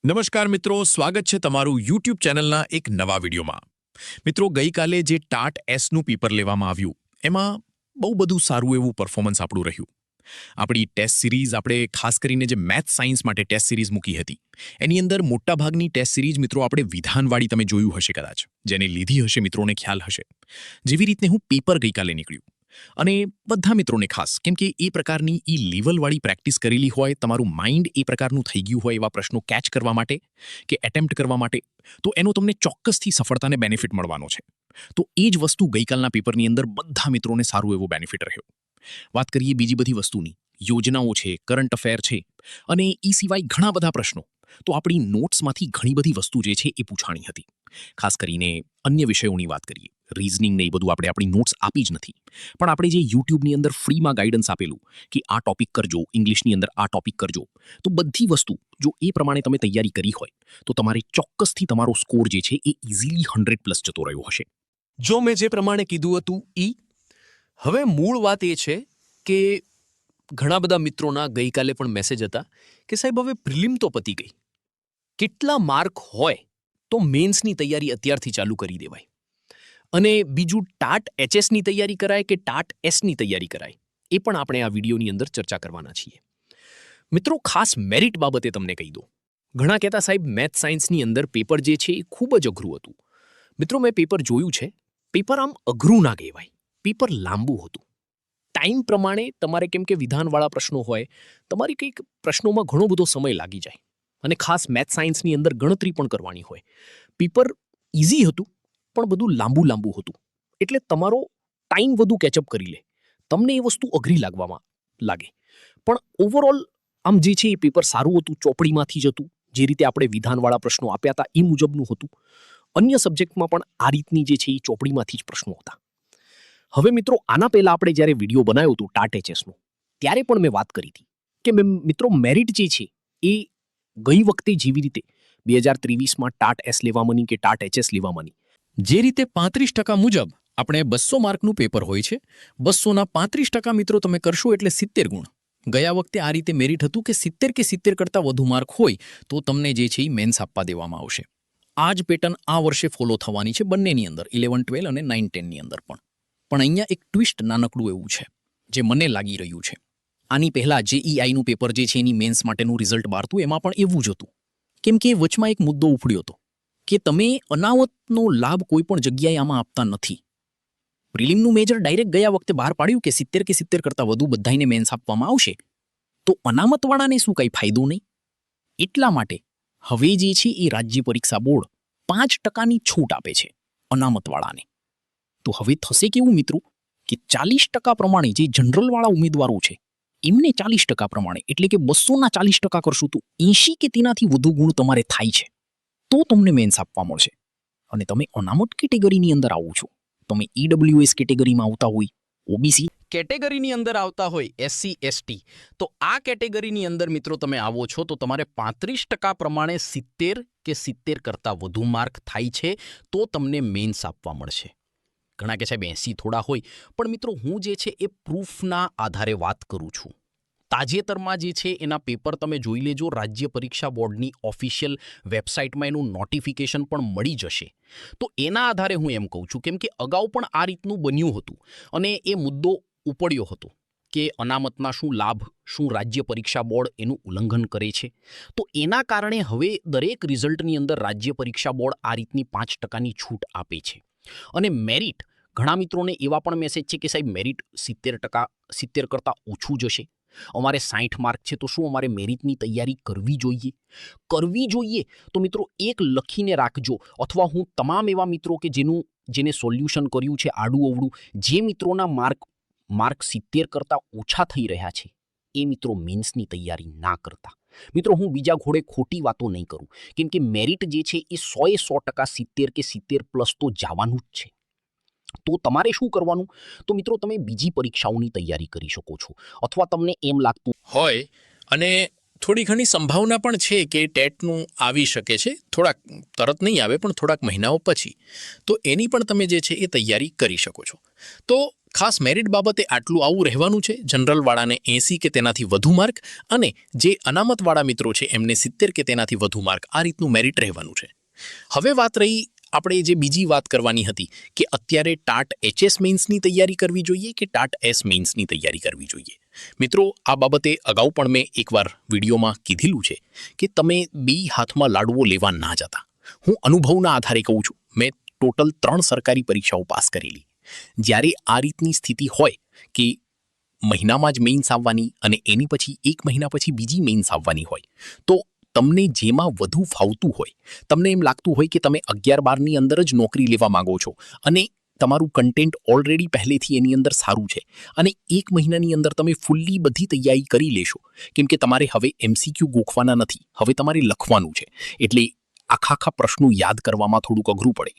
નમસ્કાર મિત્રો, સ્વાગત છે તમારું યુટ્યુબ ચેનલના એક નવા વિડીયોમાં. મિત્રો, ગઈકાલે જે ટાટ એસનું પેપર લેવામાં આવ્યું એમાં બહુ બધું સારું એવું પરફોર્મન્સ આપણું રહ્યું. આપણી ટેસ્ટ સિરીઝ આપણે ખાસ કરીને જે મેથ્સ સાયન્સ માટે ટેસ્ટ સિરીઝ મૂકી હતી એની અંદર મોટાભાગની ટેસ્ટ સિરીઝ મિત્રો આપણે વિધાનવાળી તમે જોયું હશે કદાચ, જેને લીધી હશે મિત્રોને ખ્યાલ હશે. જેવી રીતે હું પેપર ગઈકાલે નીકળ્યું અને બધા મિત્રોને ખાસ કેમ કે એ પ્રકારની ઈ લેવલવાળી પ્રેક્ટિસ કરેલી હોય, તમારું માઇન્ડ એ પ્રકારનું થઈ ગયું હોય એવા પ્રશ્નો કેચ કરવા માટે કે એટેમ્પ્ટ કરવા માટે, તો એનો તમને ચોક્કસથી સફળતાને બેનિફિટ મળવાનો છે. તો એ જ વસ્તુ ગઈકાલના પેપરની અંદર બધા મિત્રોને સારું એવો બેનિફિટ રહ્યો. વાત કરીએ બીજી બધી વસ્તુની, યોજનાઓ છે, કરંટ અફેર છે અને એ સિવાય ઘણા બધા પ્રશ્નો, તો આપણી નોટ્સમાંથી ઘણી બધી વસ્તુ જે છે એ પૂછાણી હતી. ખાસ કરીને અન્ય વિષયોની વાત કરીએ, રીઝનિંગ ને એ બધું આપણે આપણી નોટ્સ આપી જ નથી, પણ આપણે જે યુટ્યુબની અંદર ફ્રીમાં ગાઈડન્સ આપેલું કે આ ટોપિક કરજો, ઇંગ્લિશની અંદર આ ટોપિક કરજો, તો બધી વસ્તુ જો એ પ્રમાણે તમે તૈયારી કરી હોય તો તમારે ચોક્કસથી તમારો સ્કોર જે છે એ ઇઝીલી 100+ જતો રહ્યો હશે. જો મેં જે પ્રમાણે કીધું હતું હવે મૂળ વાત એ છે કે ઘણા બધા મિત્રોના ગઈકાલે પણ મેસેજ હતા કે સાહેબ હવે પ્રિલિમ તો પતી ગઈ, કેટલા માર્ક હોય તો મેન્સની તૈયારી અત્યારથી ચાલુ કરી દેવાય, અને બીજું ટાટ એચએસની તૈયારી કરાય કે ટાટ એસની તૈયારી કરાય, એ પણ આપણે આ વિડીયોની અંદર ચર્ચા કરવાના છીએ. મિત્રો, ખાસ મેરિટ બાબતે તમને કહી દઉં, ઘણા કહેતા સાહેબ મેથ સાયન્સની અંદર પેપર જે છે એ ખૂબ જ અઘરું હતું. મિત્રો, મેં પેપર જોયું છે, પેપર આમ અઘરું ના કહેવાય, પેપર લાંબુ હતું. ટાઈમ પ્રમાણે તમારે કેમ કે વિધાનવાળા પ્રશ્નો હોય, તમારી કંઈક પ્રશ્નોમાં ઘણો બધો સમય લાગી જાય, અને ખાસ મેથ સાયન્સની અંદર ગણતરી પણ કરવાની હોય. પેપર ઇઝી હતું પણ બધું લાંબુ હતું, એટલે તમારો ટાઈમ વધુ કેચઅપ કરી લે, તમને એ વસ્તુ અઘરી લાગે. પણ ઓવરઓલ આમ જે છે એ પેપર સારું હતું, ચોપડીમાંથી જ હતું, જે રીતે આપણે વિધાનવાળા પ્રશ્નો આપ્યા હતા એ મુજબનું હતું. અન્ય સબ્જેક્ટમાં પણ આ રીતની જે છે એ ચોપડીમાંથી જ પ્રશ્નો હતા. હવે મિત્રો, આના પહેલા આપણે જ્યારે વિડીયો બનાવ્યો હતો ટાટ એચએસનો, ત્યારે પણ મેં વાત કરી હતી કે મિત્રો મેરિટ જે છે એ ગઈ વખતે જેવી રીતે 2023માં ટાટ એસ લેવામાંની કે ટાટ એચએસ લેવામાંની જે રીતે 35% મુજબ આપણે 200 માર્કનું પેપર હોય છે, 200ના 35% મિત્રો તમે કરશો એટલે 70 ગુણ. ગયા વખતે આ રીતે મેરિટ હતું કે 70 કે 70 કરતાં વધુ માર્ક હોય તો તમને જે છે એ મેન્સ આપવા દેવામાં આવશે. આ જ પેટર્ન આ વર્ષે ફોલો થવાની છે બંનેની અંદર, 11-12 અને 9-10ની અંદર પણ. પણ અહીંયા એક ટ્વિસ્ટ નાનકડું એવું છે જે મને લાગી રહ્યું છે. આની પહેલા જેઈઆઈનું પેપર જે છે એની મેન્સ માટેનું રિઝલ્ટ બહાર હતું, એમાં પણ એવું જ હતું. કેમ કે વચમાં એક મુદ્દો ઉફડ્યો હતો કે તમે અનામતનો લાભ કોઈ પણ જગ્યાએ આમાં આપતા નથી. પ્રિલિમનું મેજર ડાયરેક્ટ ગયા વખતે બહાર પાડ્યું કે 70 કે 70 કરતાં વધુ બધાને મેન્સ આપવામાં આવશે, તો અનામતવાળાને શું કંઈ ફાયદો નહીં? એટલા માટે હવે જે છે એ રાજ્ય પરીક્ષા બોર્ડ 5%ની છૂટ આપે છે અનામતવાળાને. તો હવે થશે કેવું મિત્રો કે 40% પ્રમાણે જે જનરલવાળા ઉમેદવારો છે એમને 40% પ્રમાણે, એટલે કે 200ના 40% કરશું તો 80 કે તેનાથી વધુ ગુણ તમારે થાય છે તો તમને મેન્સ આપવા મળશે. અને તમે અનામત કેટેગરીની અંદર આવો છો, તમે ઈડબ્લ્યુએસ કેટેગરીમાં આવતા હોય, ઓબીસી કેટેગરીની અંદર આવતા હોય, એસસી એસટી, તો આ કેટેગરીની અંદર મિત્રો તમે આવો છો તો તમારે 35% પ્રમાણે 70 કે 70 કરતાં વધુ માર્ક થાય છે તો તમને મેન્સ આપવા મળશે. ઘણા કે સાહેબ 80 થોડા હોય, પણ મિત્રો હું જે છે એ પ્રૂફના આધારે વાત કરું છું. તાજેતરમાં જે છે એના પેપર તમે જોઈ લેજો, રાજ્ય પરીક્ષા બોર્ડની ઓફિશિયલ વેબસાઇટમાં એનું નોટિફિકેશન પણ મળી જશે. તો એના આધારે હું એમ કહું છું, કેમ કે અગાઉ પણ આ રીતનું બન્યું હતું અને એ મુદ્દો ઉપડ્યો હતો કે અનામતના શું લાભ, શું રાજ્ય પરીક્ષા બોર્ડ એનું ઉલ્લંઘન કરે છે. તો એના કારણે હવે દરેક રિઝલ્ટની અંદર રાજ્ય પરીક્ષા બોર્ડ આ રીતની 5%ની છૂટ આપે છે. અને મેરિટ, ઘણા મિત્રોને એવા પણ મેસેજ છે કે સાહેબ મેરિટ 70% કરતાં ઓછું જશે, અમારે 60 માર્ક છે તો શું અમારે મેરિટની તૈયારી કરવી જોઈએ? તો મિત્રો એક લખીને રાખજો, અથવા હું તમામ એવા મિત્રો કે જેને સોલ્યુશન કર્યું છે આડું અવડું, જે મિત્રોના માર્ક 70 કરતાં ઓછા થઈ રહ્યા છે એ મિત્રો મેન્સની તૈયારી ના કરતા. મિત્રો, હું બીજા ઘોડે ખોટી વાતો નહીં કરું, કેમ કે મેરિટ જે છે એ 100% 70 કે 70+ તો જવાનું જ છે. તો તમારે શું કરવાનું? તો મિત્રો તમે બીજી પરીક્ષાઓની તૈયારી કરી શકો છો, અથવા તમને એમ લાગતું હોય અને થોડી ઘણી સંભાવના પણ છે કે ટેટનું આવી શકે છે, થોડાક તરત નહીં આવે પણ થોડાક મહિનાઓ પછી, તો એની પણ તમે જે છે એ તૈયારી કરી શકો છો. તો ખાસ મેરિટ બાબતે આટલું આવું રહેવાનું છે. જનરલવાળાને 80 કે તેનાથી વધુ માર્ક અને જે અનામતવાળા મિત્રો છે એમને 70 કે તેનાથી વધુ માર્ક, આ રીતનું મેરિટ રહેવાનું છે. હવે વાત રહી આપણે જે બીજી વાત કરવાની હતી કે અત્યારે ટાટ HS મેઇન્સની તૈયારી કરવી જોઈએ કે ટાટ S મેઇન્સની તૈયારી કરવી જોઈએ. મિત્રો, આ બાબતે અગાઉ પણ મેં એકવાર વિડીયોમાં કીધેલું છે કે તમે બે હાથમાં લાડવો લેવા ના જતા. હું અનુભવના આધારે કહું છું. મેં ટોટલ 3 સરકારી પરીક્ષાઓ પાસ કરેલી. જ્યારે આ રીતની સ્થિતિ હોય કે મહિનામાં જ મેઇન્સ આવવાની અને એની પછી 1 મહિના પછી બીજી મેઇન્સ આવવાની હોય, તો તમને જેમાં વધુ ફાવતું હોય, તમને એમ લાગતું હોય કે તમે 11-12ની અંદર જ નોકરી લેવા માંગો છો અને તમારું કન્ટેન્ટ ઓલરેડી પહેલેથી એની અંદર સારું છે અને 1 મહિનાની અંદર તમે ફૂલ્લી બધી તૈયારી કરી લેશો, કેમ કે તમારે હવે MCQ ગોખવાના નથી, હવે તમારે લખવાનું છે. એટલે આખા પ્રશ્નો યાદ કરવામાં થોડુંક અઘરું પડે.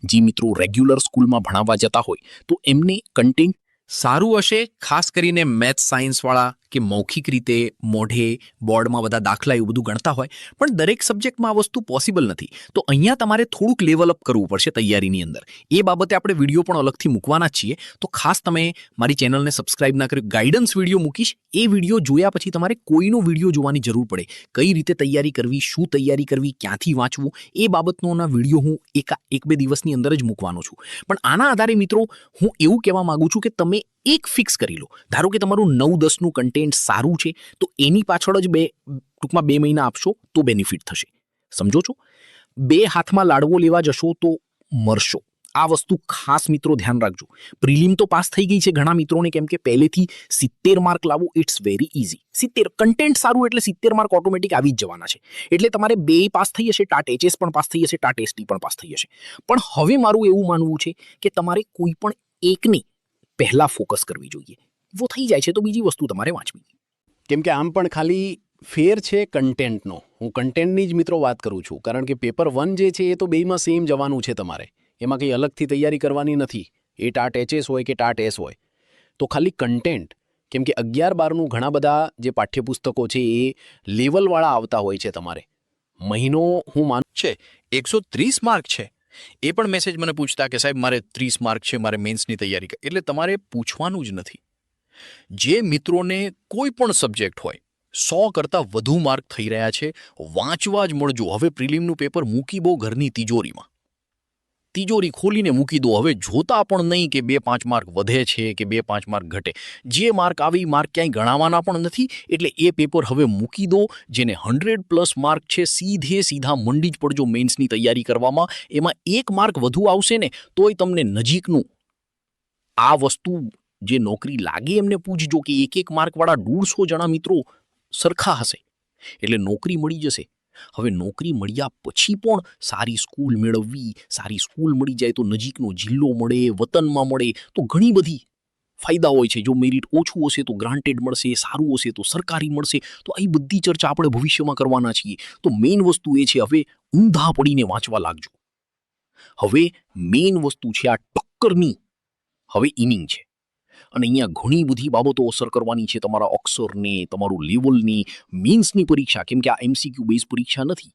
જે મિત્રો રેગ્યુલર સ્કૂલમાં ભણાવવા જતા હોય તો એમને કન્ટેન્ટ સારું હશે, ખાસ કરીને મેથ્સ સાયન્સવાળા કે મૌખિક રીતે મોઢે બોર્ડમાં બધા દાખલા એવું બધું ગણતા હોય, પણ દરેક સબ્જેક્ટમાં આ વસ્તુ પોસિબલ નથી. તો અહીંયા તમારે થોડુંક લેવલ અપ કરવું પડશે તૈયારીની અંદર. એ બાબતે આપણે વિડીયો પણ અલગથી મૂકવાના જ છીએ. તો ખાસ તમે મારી ચેનલને સબસ્ક્રાઇબ ના કર્યું, ગાઈડન્સ વિડીયો મૂકીશ, એ વિડીયો જોયા પછી તમારે કોઈનો વિડીયો જોવાની જરૂર પડે. કઈ રીતે તૈયારી કરવી, શું તૈયારી કરવી, ક્યાંથી વાંચવું, એ બાબતનોના વિડીયો હું 1-2 દિવસની અંદર જ મૂકવાનો છું. પણ આના આધારે મિત્રો હું એવું કહેવા માંગુ છું કે તમે એક ફિક્સ કરી લો. ધારો કે તમારું 9-10નું કન્ટેન્ટ સારું છે તો એની પાછળ જ ટૂંકમાં 2 મહિના આપશો તો બેનિફિટ થશે. સમજો છો? 2 હાથમાં લાડવો લેવા જશો તો મરશો. આ વસ્તુ ખાસ મિત્રો ધ્યાન રાખજો. પ્રિલિમ તો પાસ થઈ ગઈ છે ઘણા મિત્રોને, કેમ કે પહેલેથી 70 માર્ક લાવવું ઇટ્સ વેરી ઇઝી. 70 કન્ટેન્ટ સારું એટલે 70 માર્ક ઓટોમેટિક આવી જ જવાના છે. એટલે તમારે 2 પાસ થઈ હશે, ટાટ HS પણ પાસ થઈ હશે, ટાટ ST પણ પાસ થઈ હશે. પણ હવે મારું એવું માનવું છે કે તમારે કોઈ પણ એકની પહેલા ફોકસ કરવી જોઈએ. વો થઈ જાય છે તો બીજી વસ્તુ તમારે વાંચવી. કેમ કે આમ પણ ખાલી ફેર છે કન્ટેન્ટનો. હું કન્ટેન્ટની જ મિત્રો વાત કરું છું, કારણ કે પેપર 1 જે છે એ તો બેયમાં સેમ જવાનું છે તમારે. એમાં કંઈ અલગથી તૈયારી કરવાની નથી. એ ટાટ HS હોય કે ટાટ S હોય, તો ખાલી કન્ટેન્ટ. કેમ કે 11-12નું ઘણા બધા જે પાઠ્યપુસ્તકો છે એ લેવલવાળા આવતા હોય છે તમારે. મહિનો હું માનું છે 130 માર્ક છે. એ પણ મેસેજ મને પૂછતા કે સાહેબ મારે 30 માર્ક છે, મારે મેન્સની તૈયારી કરી. એટલે તમારે પૂછવાનું જ નથી. જે મિત્રોને કોઈ પણ સબ્જેક્ટ હોય 100 કરતાં વધુ માર્ક થઈ રહ્યા છે, વાંચવા જ મળજો. હવે પ્રિલિમનું પેપર મૂકી દો ઘરની તિજોરીમાં, તિજોરી ખોલીને મૂકી દો. હવે જોતા પણ નહીં કે 2-5 માર્ક વધે છે કે 2-5 માર્ક ઘટે. જે માર્ક આવે એ માર્ક ક્યાંય ગણાવવાના પણ નથી. એટલે એ પેપર હવે મૂકી દો. જેને 100+ માર્ક છે, સીધા મંડી જ પડજો મેન્સની તૈયારી કરવામાં. એમાં 1 માર્ક વધુ આવશે ને તોય તમને નજીકનું આ વસ્તુ જે નોકરી લાગે એમને પૂછજો કે 1 માર્કવાળા 150 જણા મિત્રો સરખા હશે એટલે નોકરી મળી જશે. હવે નોકરી મળ્યા પછી પણ સારી સ્કૂલ મેળવવી, સારી સ્કૂલ મળી જાય તો નજીકનો જિલ્લો મળે, વતનમાં મળે, તો ઘણી બધી ફાયદા હોય છે. જો મેરિટ ઓછું હશે તો ગ્રાન્ટેડ મળશે, સારું હશે તો સરકારી મળશે. તો આ બધી ચર્ચા આપણે ભવિષ્યમાં કરવાના છીએ. તો મેઇન વસ્તુ એ છે, હવે ઊંધા પડીને વાંચવા લાગજો. હવે મેઇન વસ્તુ છે આ ટક્કરની હવે ઇનિંગ છે અને અહીંયા ઘણી બધી બાબતો અસર કરવાની છે તમારા અક્ષરને, તમારું લેવલની, મેન્સની પરીક્ષા, કેમ કે આ MCQ બેઝ પરીક્ષા નથી.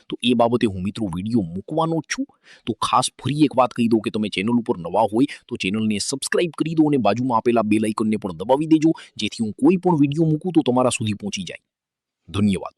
તો એ બાબતે હું મિત્રો વિડીયો મૂકવાનો જ છું. તો ખાસ ફરી એક વાત કહી દઉં કે તમે ચેનલ ઉપર નવા હોય તો ચેનલને સબસ્ક્રાઇબ કરી દો અને બાજુમાં આપેલા બેલ આઇકનને પણ દબાવી દેજો, જેથી હું કોઈ પણ વિડીયો મૂકું તો તમારા સુધી પહોંચી જાય. ધન્યવાદ.